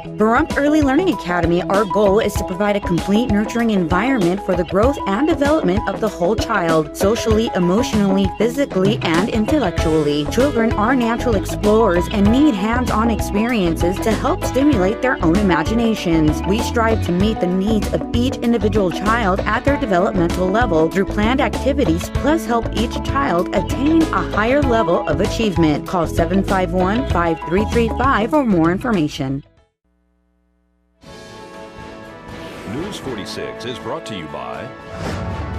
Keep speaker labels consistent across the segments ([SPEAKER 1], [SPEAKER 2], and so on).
[SPEAKER 1] Pahrump Early Learning Academy, our goal is to provide a complete nurturing environment for the growth and development of the whole child, socially, emotionally, physically, and intellectually. Children are natural explorers and need hands-on experiences to help stimulate their own imaginations. We strive to meet the needs of each individual child at their developmental level through planned activities, plus help each child attain a higher level of achievement. Call 751-5335 for more information.
[SPEAKER 2] News 46 is brought to you by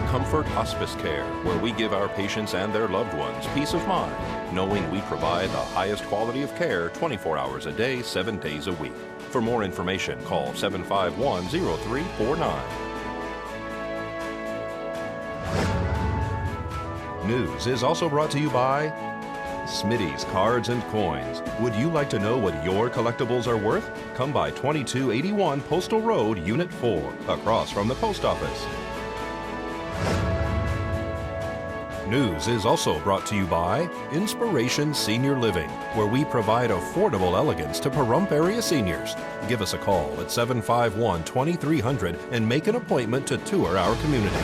[SPEAKER 2] Comfort Hospice Care, where we give our patients and their loved ones peace of mind, knowing we provide the highest quality of care 24 hours a day, 7 days a week. For more information, call 751-0349. News is also brought to you by Smitty's Cards and Coins. Would you like to know what your collectibles are worth? Come by 2281 Postal Road, Unit 4, across from the post office. News is also brought to you by Inspiration Senior Living, where we provide affordable elegance to Pahrump area seniors. Give us a call at 751-2300 and make an appointment to tour our community.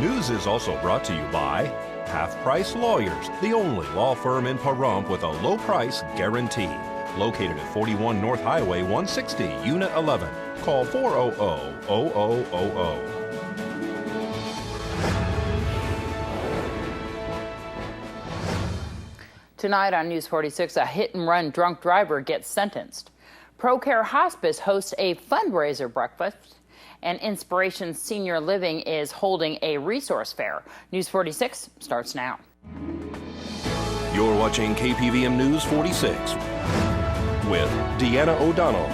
[SPEAKER 2] News is also brought to you by Half Price Lawyers, the only law firm in Pahrump with a low price guarantee. Located at 41 North Highway 160, Unit 11. Call 400-0000.
[SPEAKER 3] Tonight on News 46, a hit-and-run drunk driver gets sentenced. ProCare Hospice hosts a fundraiser breakfast, and Inspiration Senior Living is holding a resource fair. News 46 starts now.
[SPEAKER 2] You're watching KPVM News 46 with Deanna O'Donnell.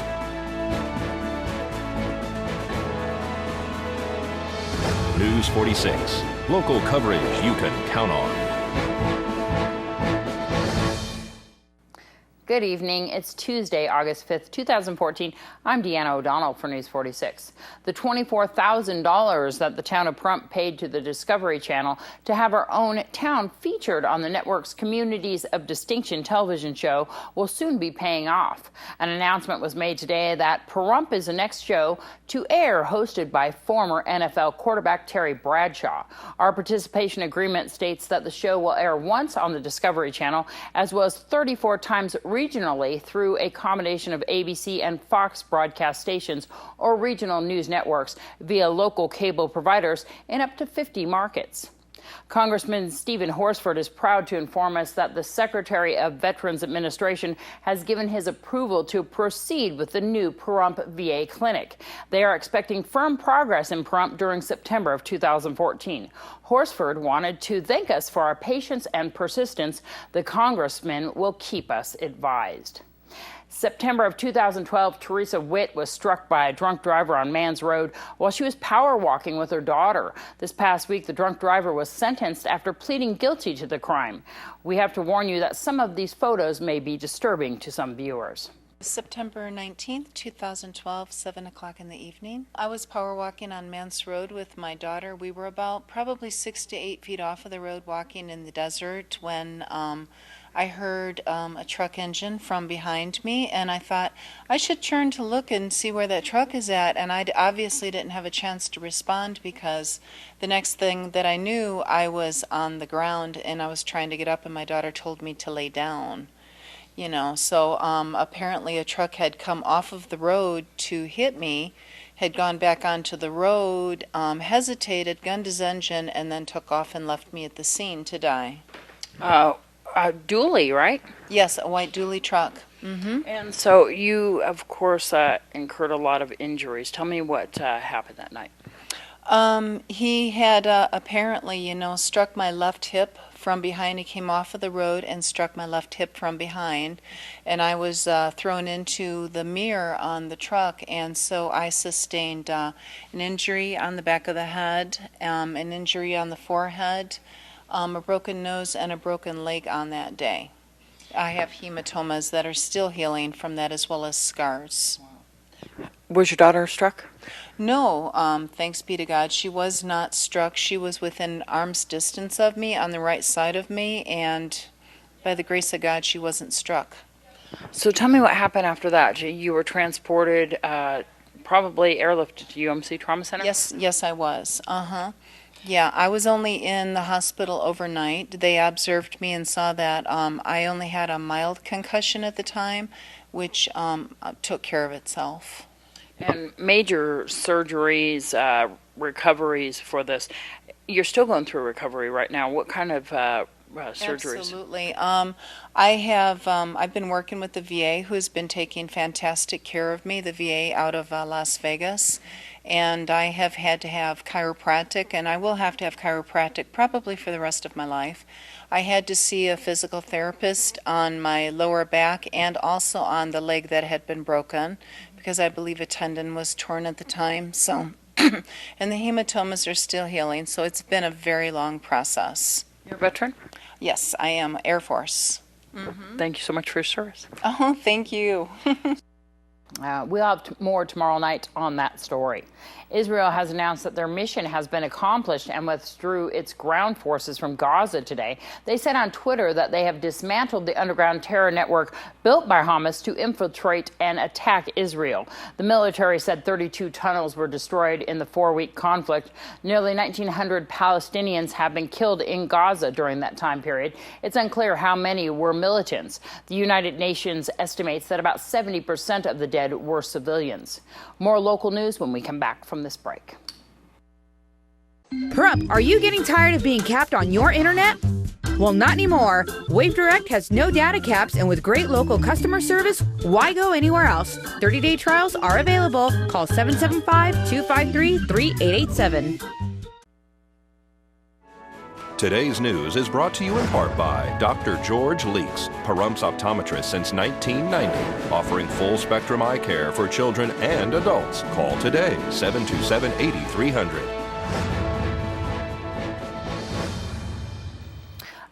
[SPEAKER 2] News 46, local coverage you can count on.
[SPEAKER 3] Good evening. It's Tuesday, August 5th, 2014. I'm Deanna O'Donnell for News 46. The $24,000 that the town of Pahrump paid to the Discovery Channel to have our own town featured on the network's Communities of Distinction television show will soon be paying off. An announcement was made today that Pahrump is the next show to air, hosted by former NFL quarterback Terry Bradshaw. Our participation agreement states that the show will air once on the Discovery Channel, as well as 34 times regionally through a combination of ABC and Fox broadcast stations or regional news networks via local cable providers in up to 50 markets. Congressman Stephen Horsford is proud to inform us that the Secretary of Veterans Administration has given his approval to proceed with the new Pahrump VA clinic. They are expecting firm progress in Pahrump during September of 2014. Horsford wanted to thank us for our patience and persistence. The congressman will keep us advised. September of 2012, Teresa Witt was struck by a drunk driver on Mans Road while she was power walking with her daughter. This past week, the drunk driver was sentenced after pleading guilty to the crime. We have to warn you that some of these photos may be disturbing to some viewers.
[SPEAKER 4] September 19th, 2012, 7 o'clock in the evening. I was power walking on Mans Road with my daughter. We were about probably 6 to 8 feet off of the road walking in the desert when I heard a truck engine from behind me, and I thought I should turn to look and see where that truck is at, and I obviously didn't have a chance to respond because the next thing that I knew, I was on the ground and I was trying to get up, and my daughter told me to lay down. You know, so apparently a truck had come off of the road to hit me, had gone back onto the road, hesitated, gunned his engine, and then took off and left me at the scene to die.
[SPEAKER 3] A dually, right?
[SPEAKER 4] Yes, a white dually truck. Mm-hmm.
[SPEAKER 3] And so you, of course, incurred a lot of injuries. Tell me what happened that night.
[SPEAKER 4] He had apparently, struck my left hip from behind. He came off of the road and struck my left hip from behind, and I was thrown into the mirror on the truck, and so I sustained an injury on the back of the head, an injury on the forehead, a broken nose, and a broken leg on that day. I have hematomas that are still healing from that, as well as scars.
[SPEAKER 3] Was your daughter struck?
[SPEAKER 4] No, thanks be to God. She was not struck. She was within arm's distance of me, on the right side of me, and by the grace of God, she wasn't struck.
[SPEAKER 3] So tell me what happened after that. You were transported, probably airlifted to UMC Trauma Center?
[SPEAKER 4] Yes, I was. Yeah, I was only in the hospital overnight. They observed me and saw that I only had a mild concussion at the time, which took care of itself.
[SPEAKER 3] And major surgeries, recoveries for this. You're still going through recovery right now. What kind of surgeries?
[SPEAKER 4] Absolutely. I've been working with the VA, who has been taking fantastic care of me, the VA out of Las Vegas. And I have had to have chiropractic, and I will have to have chiropractic probably for the rest of my life. I had to see a physical therapist on my lower back and also on the leg that had been broken, because I believe a tendon was torn at the time. So, and the hematomas are still healing, so it's been a very long process.
[SPEAKER 3] You're a veteran?
[SPEAKER 4] Yes, I am Air Force.
[SPEAKER 3] Thank you so much for your service.
[SPEAKER 4] Oh, thank you.
[SPEAKER 3] We'll have more tomorrow night on that story. Israel has announced that their mission has been accomplished and withdrew its ground forces from Gaza today. They said on Twitter that they have dismantled the underground terror network built by Hamas to infiltrate and attack Israel. The military said 32 tunnels were destroyed in the 4-week conflict. Nearly 1,900 Palestinians have been killed in Gaza during that time period. It's unclear how many were militants. The United Nations estimates that about 70% of the dead were civilians. More local news when we come back from this break.
[SPEAKER 1] Pahrump, are you getting tired of being capped on your internet? Well, not anymore. Wave Direct has no data caps, and with great local customer service, why go anywhere else? 30-day trials are available. Call 775-253-3887.
[SPEAKER 2] Today's news is brought to you in part by Dr. George Leeks, Pahrump's optometrist since 1990, offering full-spectrum eye care for children and adults. Call today, 727-8300.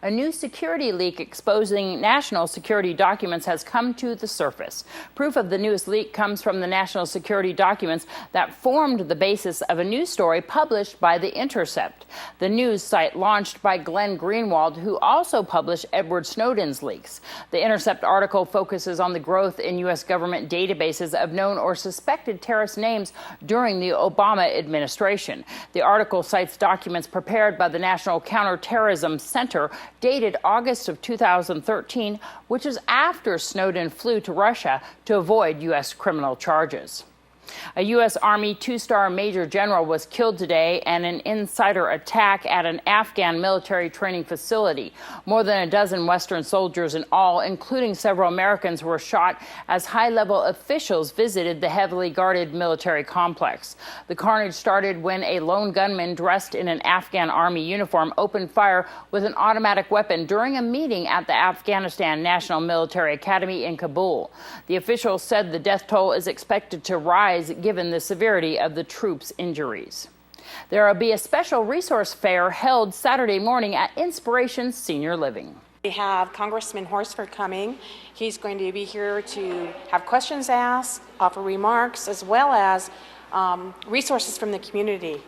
[SPEAKER 3] A new security leak exposing national security documents has come to the surface. Proof of the newest leak comes from the national security documents that formed the basis of a news story published by The Intercept, the news site launched by Glenn Greenwald, who also published Edward Snowden's leaks. The Intercept article focuses on the growth in U.S. government databases of known or suspected terrorist names during the Obama administration. The article cites documents prepared by the National Counterterrorism Center dated August of 2013, which is after Snowden flew to Russia to avoid U.S. criminal charges. A U.S. Army 2-star Major General was killed today in an insider attack at an Afghan military training facility. More than a dozen Western soldiers in all, including several Americans, were shot as high-level officials visited the heavily guarded military complex. The carnage started when a lone gunman dressed in an Afghan Army uniform opened fire with an automatic weapon during a meeting at the Afghanistan National Military Academy in Kabul. The officials said the death toll is expected to rise given the severity of the troops' injuries. There will be a special resource fair held Saturday morning at Inspiration Senior Living.
[SPEAKER 5] We have Congressman Horsford coming. He's going to be here to have questions asked, offer remarks, as well as resources from the community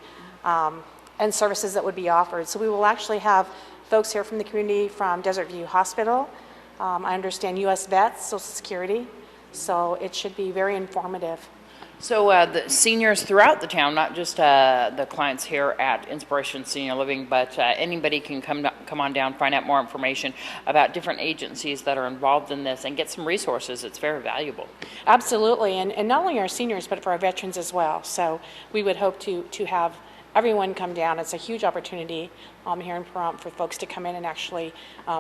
[SPEAKER 5] and services that would be offered. So we will actually have folks here from the community from Desert View Hospital. I understand U.S. Vets, Social Security. So it should be very informative.
[SPEAKER 3] So the seniors throughout the town, not just the clients here at Inspiration Senior Living, but anybody can come on down, find out more information about different agencies that are involved in this and get some resources. It's very valuable.
[SPEAKER 5] Absolutely, and not only our seniors, but for our veterans as well. So we would hope to have everyone come down. It's a huge opportunity here in Pahrump for folks to come in and actually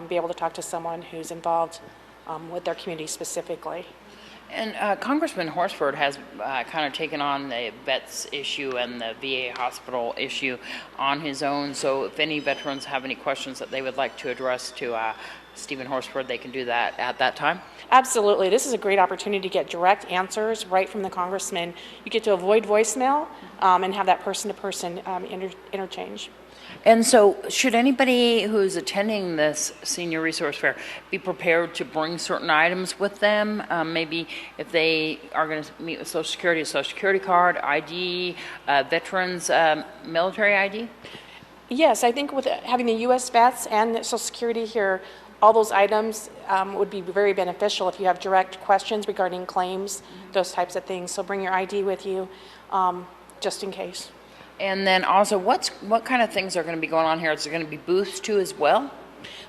[SPEAKER 5] be able to talk to someone who's involved with their community specifically.
[SPEAKER 3] And Congressman Horsford has kind of taken on the vets issue and the VA hospital issue on his own. So if any veterans have any questions that they would like to address to Stephen Horsford, they can do that at that time?
[SPEAKER 5] Absolutely. This is a great opportunity to get direct answers right from the congressman. You get to avoid voicemail and have that person-to-person interchange.
[SPEAKER 3] And so should anybody who's attending this senior resource fair be prepared to bring certain items with them? Maybe if they are going to meet with Social Security, a Social Security card, ID, veterans, military ID?
[SPEAKER 5] Yes, I think with having the U.S. Vets and Social Security here, all those items would be very beneficial if you have direct questions regarding claims, those types of things. So bring your ID with you, just in case.
[SPEAKER 3] And then also, what kind of things are going to be going on here? Is there going to be booths too as well?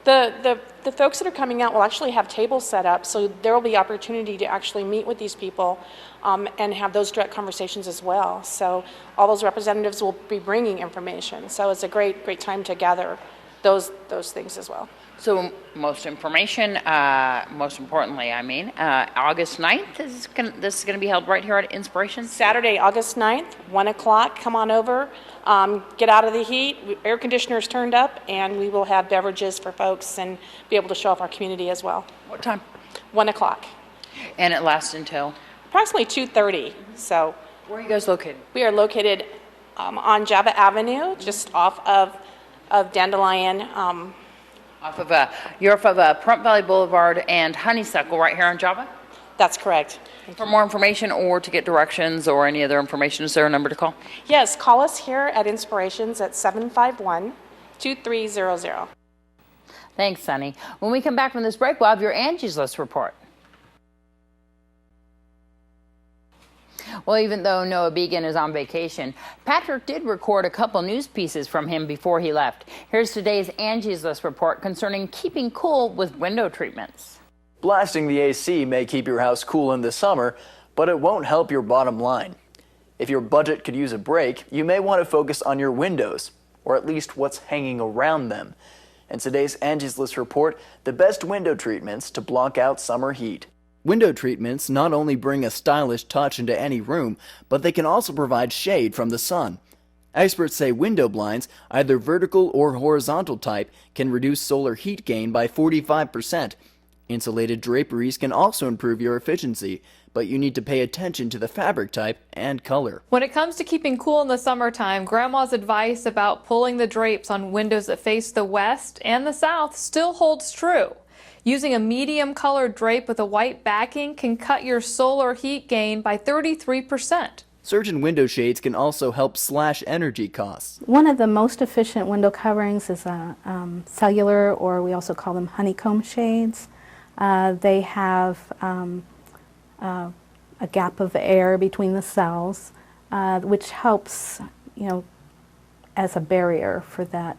[SPEAKER 5] The folks that are coming out will actually have tables set up, so there will be opportunity to actually meet with these people and have those direct conversations as well. So all those representatives will be bringing information. So it's a great time to gather those things as well.
[SPEAKER 3] So most information, most importantly, August 9th, this is going to be held right here at Inspiration?
[SPEAKER 5] Saturday, August 9th, 1 o'clock, come on over, get out of the heat, air conditioners turned up, and we will have beverages for folks and be able to show off our community as well.
[SPEAKER 3] What time?
[SPEAKER 5] 1 o'clock.
[SPEAKER 3] And it lasts until?
[SPEAKER 5] Approximately 2:30. So
[SPEAKER 3] where are you guys located?
[SPEAKER 5] We are located on Java Avenue, just off of Dandelion.
[SPEAKER 3] You're off of Pahrump Valley Boulevard and Honeysuckle right here on Java?
[SPEAKER 5] That's correct.
[SPEAKER 3] For more information or to get directions or any other information, is there a number to call?
[SPEAKER 5] Yes, call us here at Inspirations at 751-2300.
[SPEAKER 3] Thanks, Sunny. When we come back from this break, we'll have your Angies List report. Well, even though Noah Began is on vacation, Patrick did record a couple news pieces from him before he left. Here's today's Angies List report concerning keeping cool with window treatments.
[SPEAKER 6] Blasting the AC may keep your house cool in the summer, but it won't help your bottom line. If your budget could use a break, you may want to focus on your windows, or at least what's hanging around them. In today's Angies List report, the best window treatments to block out summer heat. Window treatments not only bring a stylish touch into any room, but they can also provide shade from the sun. Experts say window blinds, either vertical or horizontal type, can reduce solar heat gain by 45%. Insulated draperies can also improve your efficiency, but you need to pay attention to the fabric type and color.
[SPEAKER 7] When it comes to keeping cool in the summertime, Grandma's advice about pulling the drapes on windows that face the west and the south still holds true. Using a medium colored drape with a white backing can cut your solar heat gain by 33%.
[SPEAKER 6] Certain window shades can also help slash energy costs.
[SPEAKER 8] One of the most efficient window coverings is a cellular, or we also call them honeycomb shades. They have a gap of air between the cells, which helps, as a barrier for that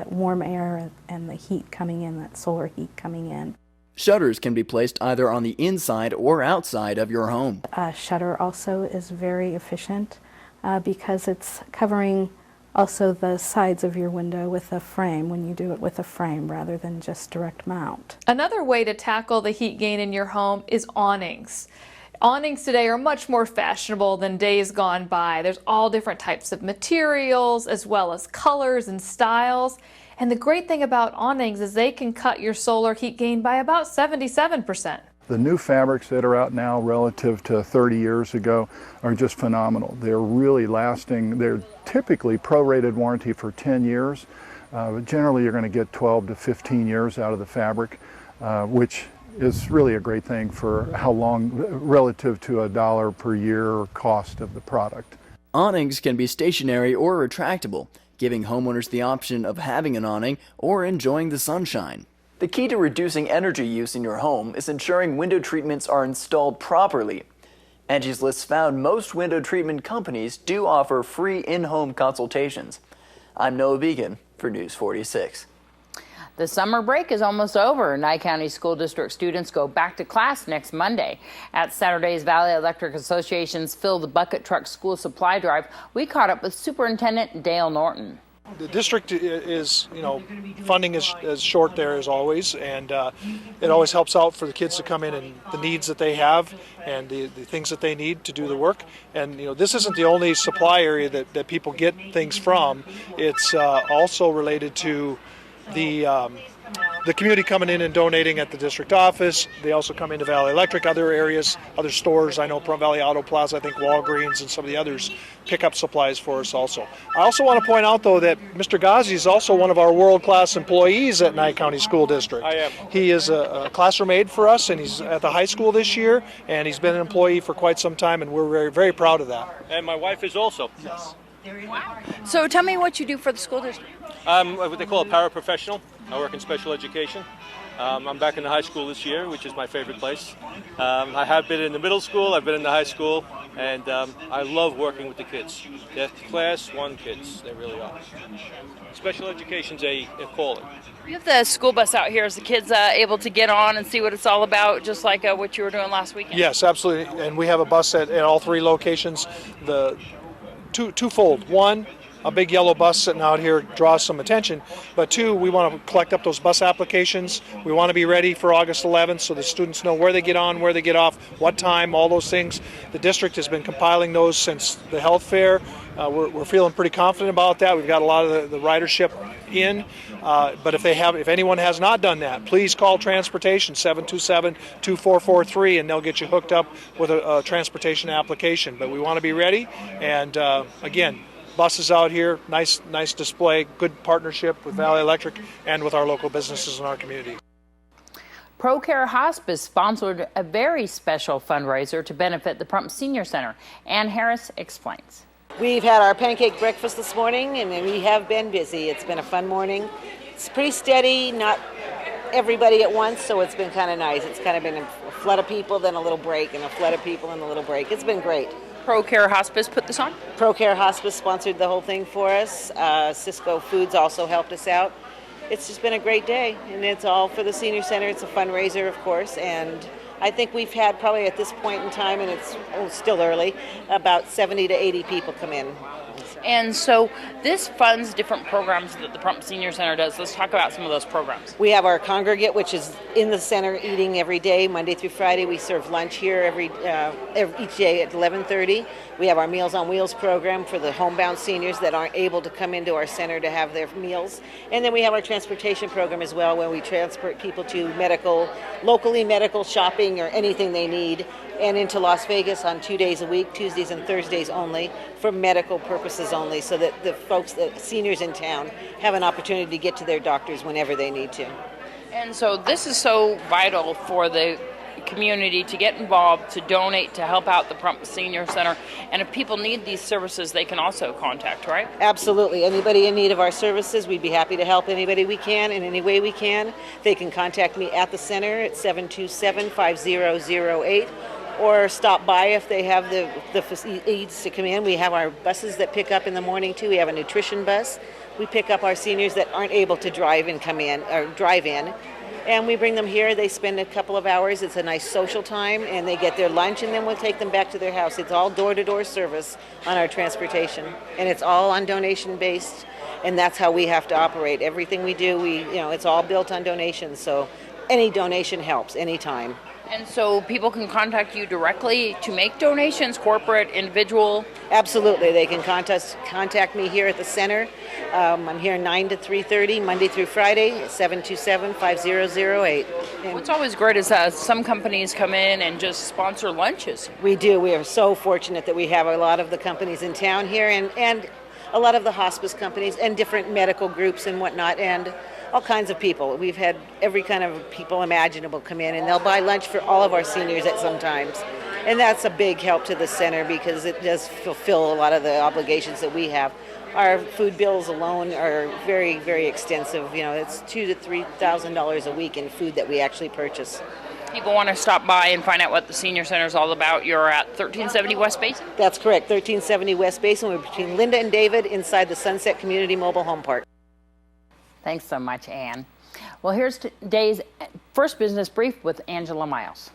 [SPEAKER 8] warm air and the heat coming in, that solar heat coming in.
[SPEAKER 6] Shutters can be placed either on the inside or outside of your home.
[SPEAKER 8] A shutter also is very efficient because it's covering also the sides of your window with a frame when you do it with a frame rather than just direct mount.
[SPEAKER 7] Another way to tackle the heat gain in your home is awnings. Awnings today are much more fashionable than days gone by. There's all different types of materials as well as colors and styles. And the great thing about awnings is they can cut your solar heat gain by about 77%.
[SPEAKER 9] The new fabrics that are out now relative to 30 years ago are just phenomenal. They're really lasting. They're typically prorated warranty for 10 years. But generally you're going to get 12 to 15 years out of the fabric, which is really a great thing for how long relative to $1 per year cost of the product.
[SPEAKER 6] Awnings can be stationary or retractable, giving homeowners the option of having an awning or enjoying the sunshine. The key to reducing energy use in your home is ensuring window treatments are installed properly. Angies List found most window treatment companies do offer free in-home consultations. I'm Noah Began for News 46.
[SPEAKER 3] The summer break is almost over. Nye County School District students go back to class next Monday. At Saturday's Valley Electric Association's Fill the Bucket Truck School Supply Drive, we caught up with Superintendent Dale Norton.
[SPEAKER 10] The district is, funding is short there as always, and it always helps out for the kids to come in and the needs that they have and the things that they need to do the work. And this isn't the only supply area that people get things from. It's also related to the community coming in and donating at the district office. They also come into Valley Electric, other areas, other stores. I know Pahrump Valley Auto Plaza, I think Walgreens and some of the others pick up supplies for us also. I also want to point out, though, that Mr. Ghazi is also one of our world-class employees at Nye County School District. I am. He is a classroom aide for us, and he's at the high school this year, and he's been an employee for quite some time, and we're very, very proud of that.
[SPEAKER 11] And my wife is also.
[SPEAKER 10] Yes.
[SPEAKER 3] Wow. So tell me what you do for the school district.
[SPEAKER 11] I'm what they call a paraprofessional. I work in special education. I'm back in the high school this year, which is my favorite place. I have been in the middle school, I've been in the high school, and I love working with the kids. They're class 1 kids, they really are. Special education's a calling.
[SPEAKER 3] We have the school bus out here. Is the kids able to get on and see what it's all about, just like what you were doing last weekend?
[SPEAKER 10] Yes, absolutely. And we have a bus at all 3 locations. The twofold. One, a big yellow bus sitting out here draws some attention. But 2, we want to collect up those bus applications. We want to be ready for August 11th so the students know where they get on, where they get off, what time, all those things. The district has been compiling those since the health fair. We're feeling pretty confident about that. We've got a lot of the ridership in. But if anyone has not done that, please call transportation 727-2443 and they'll get you hooked up with a transportation application. But we want to be ready. And again, buses out here, nice display, good partnership with Valley Electric and with our local businesses in our community.
[SPEAKER 3] ProCare Hospice sponsored a very special fundraiser to benefit the Prump Senior Center. Ann Harris explains.
[SPEAKER 12] We've had our pancake breakfast this morning and we have been busy. It's been a fun morning. It's pretty steady, not everybody at once, so it's been kind of nice. It's kind of been a flood of people, then a little break, and a flood of people and a little break. It's been great.
[SPEAKER 3] ProCare Hospice put this on?
[SPEAKER 12] ProCare Hospice sponsored the whole thing for us. Cisco Foods also helped us out. It's just been a great day, and it's all for the Senior Center. It's a fundraiser, of course, and I think we've had probably at this point in time, and it's still early, about 70 to 80 people come in.
[SPEAKER 3] And so this funds different programs that the Prump Senior Center does. Let's talk about some of those programs.
[SPEAKER 12] We have our congregate, which is in the center eating every day, Monday through Friday. We serve lunch here each day at 11:30. We have our Meals on Wheels program for the homebound seniors that aren't able to come into our center to have their meals. And then we have our transportation program as well, where we transport people to locally medical shopping or anything they need, and into Las Vegas on 2 days a week, Tuesdays and Thursdays only, for medical purposes only, so that the seniors in town have an opportunity to get to their doctors whenever they need to.
[SPEAKER 3] And so this is so vital for the community to get involved, to donate, to help out the Prump Senior Center. And if people need these services, they can also contact, right?
[SPEAKER 12] Absolutely. Anybody in need of our services, we'd be happy to help anybody we can in any way we can. They can contact me at the center at 727-5008. Or stop by if they have the needs to come in. We have our buses that pick up in the morning too. We have a nutrition bus. We pick up our seniors that aren't able to drive in, and we bring them here. They spend a couple of hours. It's a nice social time, and they get their lunch, and then we'll take them back to their house. It's all door-to-door service on our transportation, and it's all on donation based, and that's how we have to operate. Everything we do, it's all built on donations. So any donation helps anytime.
[SPEAKER 3] And so people can contact you directly to make donations, corporate, individual?
[SPEAKER 12] Absolutely. They can contact me here at the center. I'm here 9 to 3:30, Monday through Friday, 727-5008.
[SPEAKER 3] What's always great is some companies come in and just sponsor lunches.
[SPEAKER 12] We do. We are so fortunate that we have a lot of the companies in town here and a lot of the hospice companies and different medical groups and whatnot, and all kinds of people. We've had every kind of people imaginable come in, and they'll buy lunch for all of our seniors at some times. And that's a big help to the center because it does fulfill a lot of the obligations that we have. Our food bills alone are very, very extensive. It's $2,000 to $3,000 a week in food that we actually purchase.
[SPEAKER 3] People want to stop by and find out what the Senior Center is all about. You're at 1370 West Basin?
[SPEAKER 12] That's correct, 1370 West Basin. We're between Linda and David inside the Sunset Community Mobile Home Park.
[SPEAKER 3] Thanks so much, Ann. Well, here's today's first business brief with Angela Miles.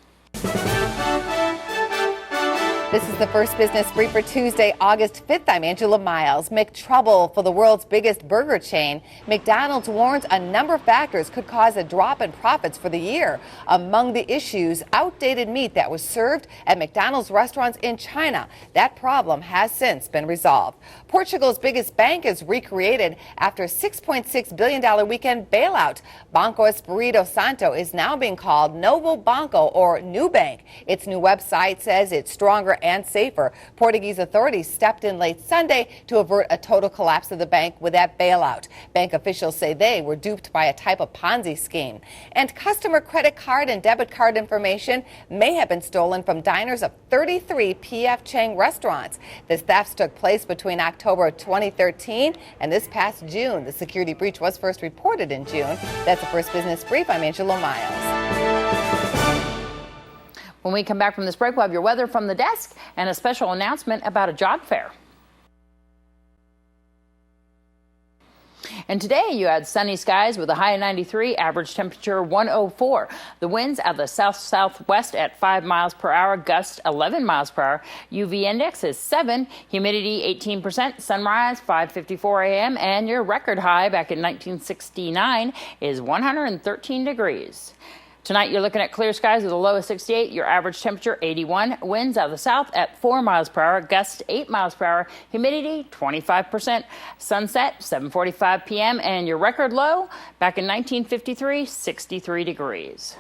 [SPEAKER 13] This is the first business brief for Tuesday, August 5th. I'm Angela Miles. Make trouble for the world's biggest burger chain. McDonald's warns a number of factors could cause a drop in profits for the year. Among the issues, outdated meat that was served at McDonald's restaurants in China. That problem has since been resolved. Portugal's biggest bank is recreated after a $6.6 billion weekend bailout. Banco Espírito Santo is now being called Novo Banco or New Bank. Its new website says it's stronger and safer. Portuguese authorities stepped in late Sunday to avert a total collapse of the bank with that bailout. Bank officials say they were duped by a type of Ponzi scheme. And customer credit card and debit card information may have been stolen from diners of 33 P.F. Chang restaurants. The thefts took place between October of 2013 and this past June. The security breach was first reported in June. That's the First Business Brief. I'm Angela Miles.
[SPEAKER 3] When we come back from this break, we'll have your weather from the desk and a special announcement about a job fair. And today you had sunny skies with a high of 93, average temperature 104. The winds at the south-southwest at 5 miles per hour, gust 11 miles per hour. UV index is 7, humidity 18%, sunrise 5:54 a.m. and your record high back in 1969 is 113 degrees. Tonight, you're looking at clear skies with a low of 68, your average temperature 81, winds out of the south at 4 miles per hour, gusts 8 miles per hour, humidity 25%, sunset 7:45 p.m., and your record low back in 1953, 63 degrees.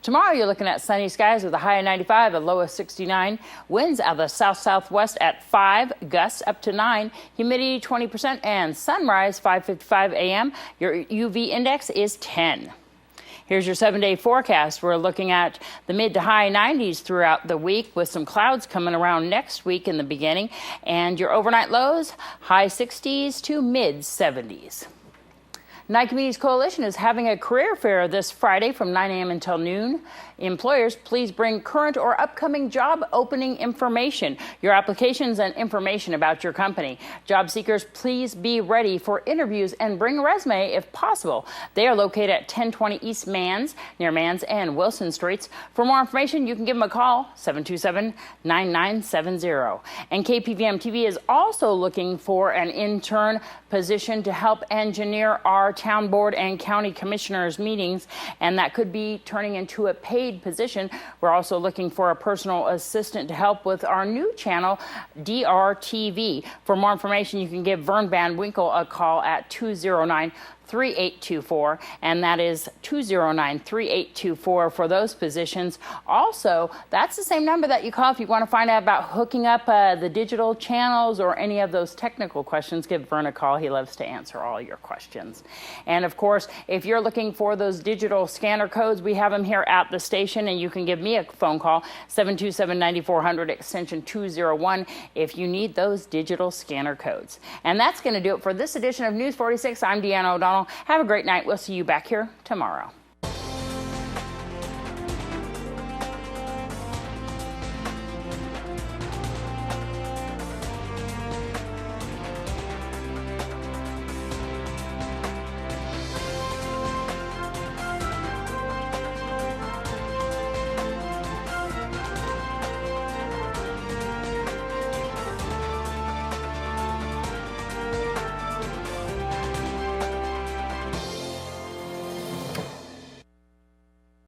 [SPEAKER 3] Tomorrow, you're looking at sunny skies with a high of 95, a low of 69, winds out of the south-southwest at 5, gusts up to 9, humidity 20%, and sunrise 5:55 a.m. Your UV index is 10. Here's your 7-day forecast. We're looking at the mid to high 90s throughout the week with some clouds coming around next week in the beginning. And your overnight lows, high 60s to mid 70s. Night Communities Coalition is having a career fair this Friday from 9 a.m. until noon. Employers, please bring current or upcoming job opening information, your applications and information about your company. Job seekers, please be ready for interviews and bring a resume if possible. They are located at 1020 East Mans, near Mans and Wilson Streets. For more information, you can give them a call, 727-9970. And KPVM TV is also looking for an intern position to help engineer our town board and county commissioners meetings, and that could be turning into a paid position. We're also looking for a personal assistant to help with our new channel, DRTV. For more information, you can give Vern Van Winkle a call at 209-3824, and that is 209-3824 for those positions. Also, that's the same number that you call if you want to find out about hooking up the digital channels or any of those technical questions. Give Vern a call. He loves to answer all your questions. And of course, if you're looking for those digital scanner codes, we have them here at the station, and you can give me a phone call, 727-9400 extension 201, if you need those digital scanner codes. And that's going to do it for this edition of News 46. I'm Deanna O'Donnell. Have a great night. We'll see you back here tomorrow.